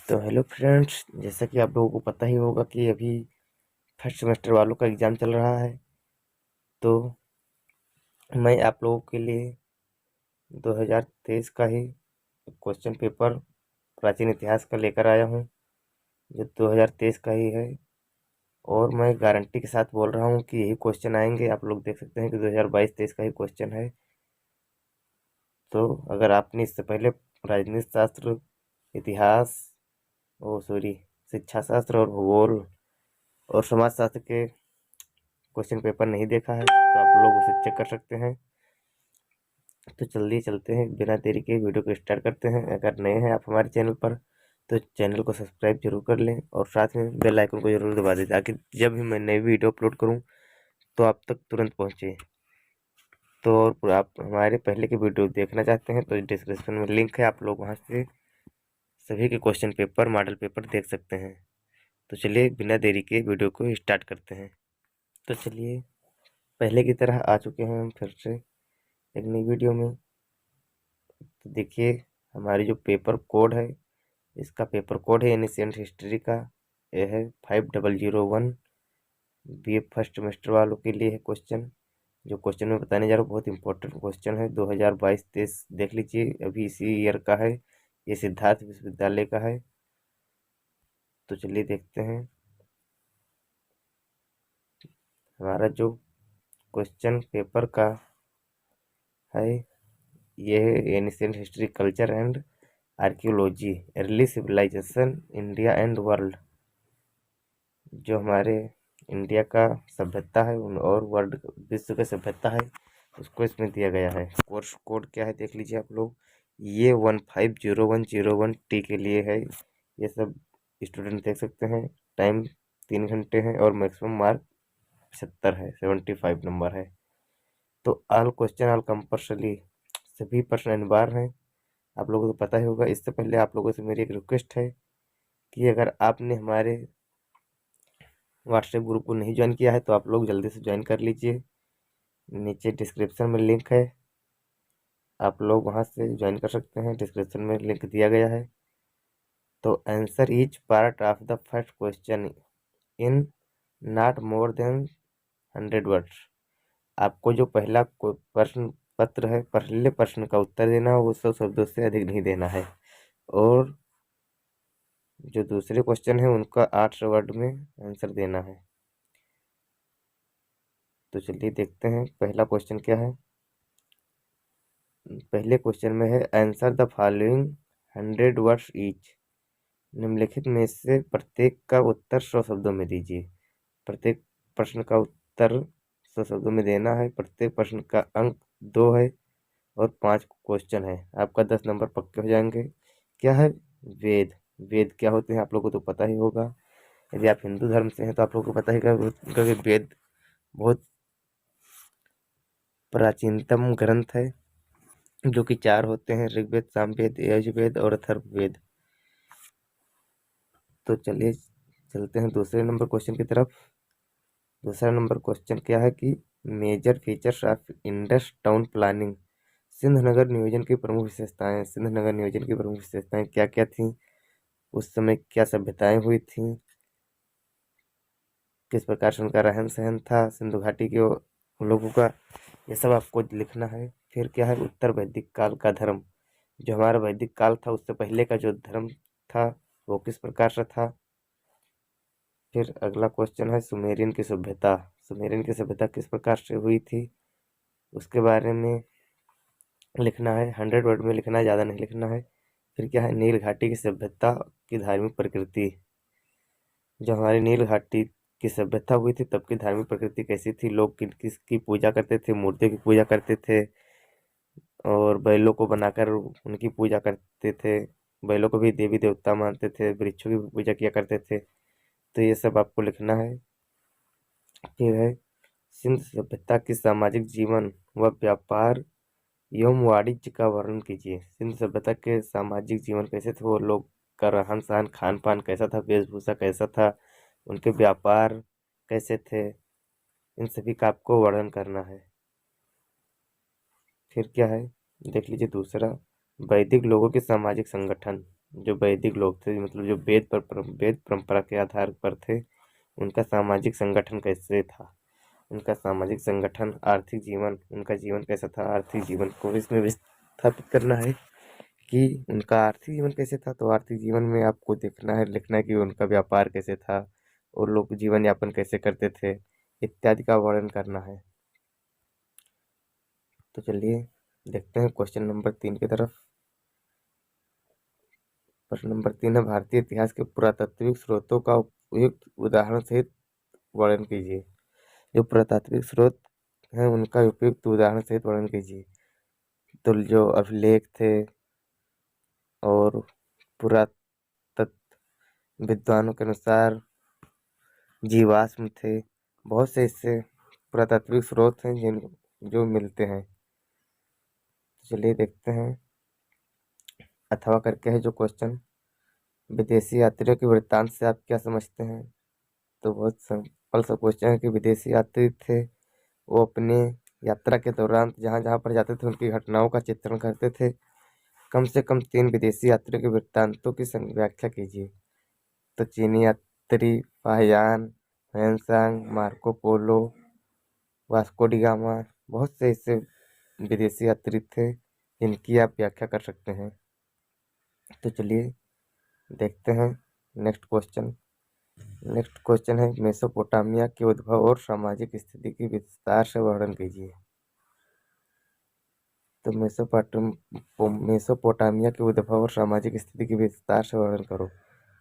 तो hello friends, जैसा कि आप लोगों को पता ही होगा कि अभी फर्स्ट सेमेस्टर वालों का एग्ज़ाम चल रहा है। तो मैं आप लोगों के लिए 2023 का ही क्वेश्चन पेपर प्राचीन इतिहास का लेकर आया हूँ, जो 2023 का ही है। और मैं गारंटी के साथ बोल रहा हूँ कि यही क्वेश्चन आएंगे। आप लोग देख सकते हैं कि 2022-23 का ही क्वेश्चन है। तो अगर आपने इससे पहले राजनीति शास्त्र, इतिहास, शिक्षा शास्त्र और भूगोल और समाज शास्त्र के क्वेश्चन पेपर नहीं देखा है तो आप लोग उसे चेक कर सकते हैं। तो जल्दी चलते हैं, बिना देरी के वीडियो को स्टार्ट करते हैं। अगर नए हैं आप हमारे चैनल पर तो चैनल को सब्सक्राइब जरूर कर लें और साथ में बेल आइकन को जरूर दबा दें, ताकि जब भी मैं नई वीडियो अपलोड करूं तो आप तक तुरंत पहुंचे। तो और आप हमारे पहले के वीडियो देखना चाहते हैं तो डिस्क्रिप्शन में लिंक है, आप लोग वहां से सभी के क्वेश्चन पेपर, मॉडल पेपर देख सकते हैं। तो चलिए बिना देरी के वीडियो को स्टार्ट करते हैं। तो चलिए, पहले की तरह आ चुके हैं हम फिर से एक नई वीडियो में। तो देखिए, हमारी जो पेपर कोड है, इसका पेपर कोड है एनिशिएंट हिस्ट्री का। यह है 5001। BA फर्स्ट सेमेस्टर वालों के लिए है क्वेश्चन। जो क्वेश्चन मैं बताने जा रहा हूँ बहुत इंपॉर्टेंट क्वेश्चन है। 2022-23 देख लीजिए, अभी इसी ईयर का है। ये सिद्धार्थ विश्वविद्यालय का है। तो चलिए देखते हैं हमारा जो क्वेश्चन पेपर का है। ये है ancient history, culture and archaeology, early civilization India and world. जो हमारे इंडिया का सभ्यता है और वर्ल्ड विश्व का सभ्यता है, उसको इसमें दिया गया है। कोर्स कोड क्या है देख लीजिए आप लोग। ये 150101T के लिए है। ये सब स्टूडेंट देख सकते हैं। टाइम 3 घंटे है और मैक्सिमम मार्क 75 है, 75 नंबर है। तो ऑल क्वेश्चन ऑल कंपल्सरी, सभी प्रश्न अनिवार्य हैं। आप लोगों को तो पता ही होगा। इससे पहले आप लोगों से मेरी एक रिक्वेस्ट है कि अगर आपने हमारे व्हाट्सएप ग्रुप को नहीं ज्वाइन किया है तो आप लोग जल्दी से ज्वाइन कर लीजिए। नीचे डिस्क्रिप्शन में लिंक है, आप लोग वहां से ज्वाइन कर सकते हैं। डिस्क्रिप्शन में लिंक दिया गया है। तो answer each part of the first question in not more than 100 words. आपको जो पहला प्रश्न पत्र है, पहले प्रश्न का उत्तर देना है, वो 100 शब्दों से अधिक नहीं देना है। और जो दूसरे क्वेश्चन है उनका 8 वर्ड में आंसर देना है। तो चलिए देखते हैं पहला क्वेश्चन क्या है। पहले क्वेश्चन में है answer the following 100 words each. निम्नलिखित में से प्रत्येक का उत्तर 100 शब्दों में दीजिए। प्रत्येक प्रश्न का उत्तर 100 शब्दों में देना है। प्रत्येक प्रश्न का अंक 2 है और 5 क्वेश्चन है। आपका 10 नंबर पक्के हो जाएंगे। क्या है? वेद। वेद क्या होते हैं आप लोगों को तो पता ही होगा। यदि आप हिंदू धर्म से हैं तो आप लोगों को पता ही होगा कि वेद बहुत प्राचीनतम ग्रंथ है, जो कि 4 होते हैं: ऋग्वेद, सामवेद, यजुर्वेद और अथर्ववेद। तो चलिए चलते हैं दूसरे नंबर क्वेश्चन की तरफ। दूसरा नंबर क्वेश्चन क्या है कि major features of Indus town planning. Sindh नगर नियोजन की प्रमुख विशेषताएं। सिंध नगर नियोजन की प्रमुख विशेषताएं क्या क्या थीं? उस समय क्या सभ्यताएं हुई थीं? किस प्रकार से उनका रहन सहन था सिंधु घाटी के लोगों का? ये सब आपको लिखना है। फिर क्या है? उत्तर वैदिक काल का धर्म। जो हमारा वैदिक काल था उससे पहले का जो धर्म था वो किस प्रकार से था? फिर अगला क्वेश्चन है सुमेरियन की सभ्यता। सुमेरियन की सभ्यता किस प्रकार से हुई थी, उसके बारे में लिखना है। 100 वर्ड में लिखना है, ज़्यादा नहीं लिखना है। फिर क्या है? नील घाटी की सभ्यता की धार्मिक प्रकृति। जो हमारी नील घाटी की सभ्यता हुई थी तब की धार्मिक प्रकृति कैसी थी? लोग किन किसकी पूजा करते थे? मूर्तियों की पूजा करते थे और बैलों को बनाकर उनकी पूजा करते थे। बैलों को भी देवी देवता मानते थे, वृक्षों की भी पूजा किया करते थे। तो ये सब आपको लिखना है। फिर है सिंध सभ्यता की सामाजिक जीवन व व्यापार एवं वाणिज्य का वर्णन कीजिए। सिंध सभ्यता के सामाजिक जीवन कैसे थे, वो लोग का रहन सहन, खान पान कैसा था, वेशभूषा कैसा था, उनके व्यापार कैसे थे, इन सभी का आपको वर्णन करना है। फिर क्या है? देख लीजिए दूसरा, वैदिक लोगों के सामाजिक संगठन। जो वैदिक लोग थे, मतलब जो वेद परंपरा के आधार पर थे, उनका सामाजिक संगठन कैसे था, उनका सामाजिक संगठन, आर्थिक जीवन, उनका जीवन कैसा था, आर्थिक जीवन को इसमें विस्थापित करना है कि उनका आर्थिक जीवन कैसे था। तो आर्थिक जीवन में आपको देखना है, लिखना है कि उनका व्यापार कैसे था और लोग जीवन यापन कैसे करते थे, इत्यादि का वर्णन करना है। तो चलिए देखते हैं क्वेश्चन नंबर 3 की तरफ। प्रश्न नंबर 3 है, भारतीय इतिहास के पुरातात्विक स्रोतों का उपयुक्त उदाहरण सहित वर्णन कीजिए। जो पुरातात्विक स्रोत हैं उनका उपयुक्त उदाहरण सहित वर्णन कीजिए। तो जो अभिलेख थे और पुरातत्व विद्वानों के अनुसार जीवाश्म थे, बहुत से इससे पुरातात्विक स्रोत हैं जिन जो मिलते हैं। तो चलिए देखते हैं। अथवा करके है जो क्वेश्चन, विदेशी यात्रियों के वृत्तांत से आप क्या समझते हैं। तो बहुत सिंपल सा क्वेश्चन है कि विदेशी यात्री थे, वो अपने यात्रा के दौरान जहाँ जहाँ पर जाते थे उनकी घटनाओं का चित्रण करते थे। कम से कम 3 विदेशी यात्रियों के वृत्तांतों की व्याख्या कीजिए। तो चीनी यात्री Fahien, Hiuen Tsang, Marco Polo, Vasco D gamma, बहुत से ऐसे विदेशी यात्री थे जिनकी आप व्याख्या कर सकते हैं। तो चलिए देखते हैं नेक्स्ट क्वेश्चन। नेक्स्ट क्वेश्चन है, मेसोपोटामिया के उद्भव और सामाजिक स्थिति की विस्तार से वर्णन कीजिए। तो मेसोपोटामिया के उद्भव और सामाजिक स्थिति की विस्तार से वर्णन करो।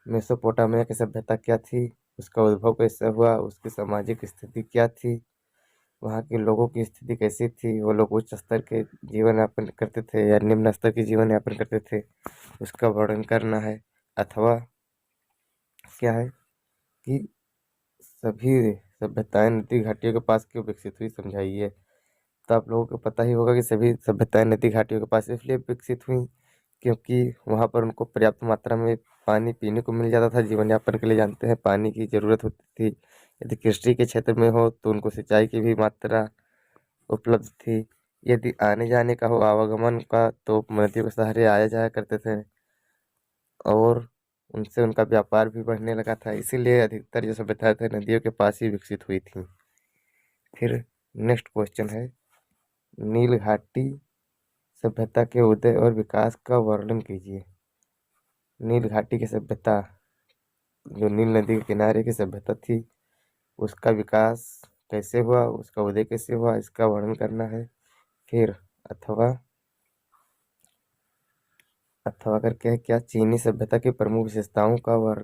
मेसोपोटामिया की सभ्यता क्या थी, उसका उद्भव कैसे हुआ, उसकी सामाजिक स्थिति क्या थी, वहाँ के लोगों की स्थिति कैसी थी, वो लोग उच्च स्तर के जीवन यापन करते थे या निम्न स्तर के जीवन यापन करते थे, उसका वर्णन करना है। अथवा क्या है कि सभी सभ्यताएं नदी घाटियों के पास क्यों विकसित हुई, समझाइए। तो आप लोगों को पता ही होगा कि सभी सभ्यताएं नदी घाटियों के पास इसलिए विकसित हुई क्योंकि वहां पर उनको पर्याप्त मात्रा में पानी पीने को मिल जाता था। जीवन यापन के लिए जानते हैं पानी की जरूरत होती थी। यदि कृषि के क्षेत्र में हो तो उनको सिंचाई की भी मात्रा उपलब्ध थी। यदि आने जाने का हो, आवागमन का, तो नदियों के सहारे आया जाया करते थे और उनसे उनका व्यापार भी बढ़ने लगा था। इसीलिए अधिकतर जो सभ्यताएं थे नदियों के पास ही विकसित हुई थी। फिर नेक्स्ट क्वेश्चन है, नील घाटी सभ्यता के उदय और विकास का वर्णन कीजिए। नील घाटी की सभ्यता, जो नील नदी के किनारे की सभ्यता थी, उसका विकास कैसे हुआ, उसका उदय कैसे हुआ, इसका वर्णन करना है। फिर अथवा अथवा करके है, क्या चीनी सभ्यता की प्रमुख विशेषताओं का वर्णन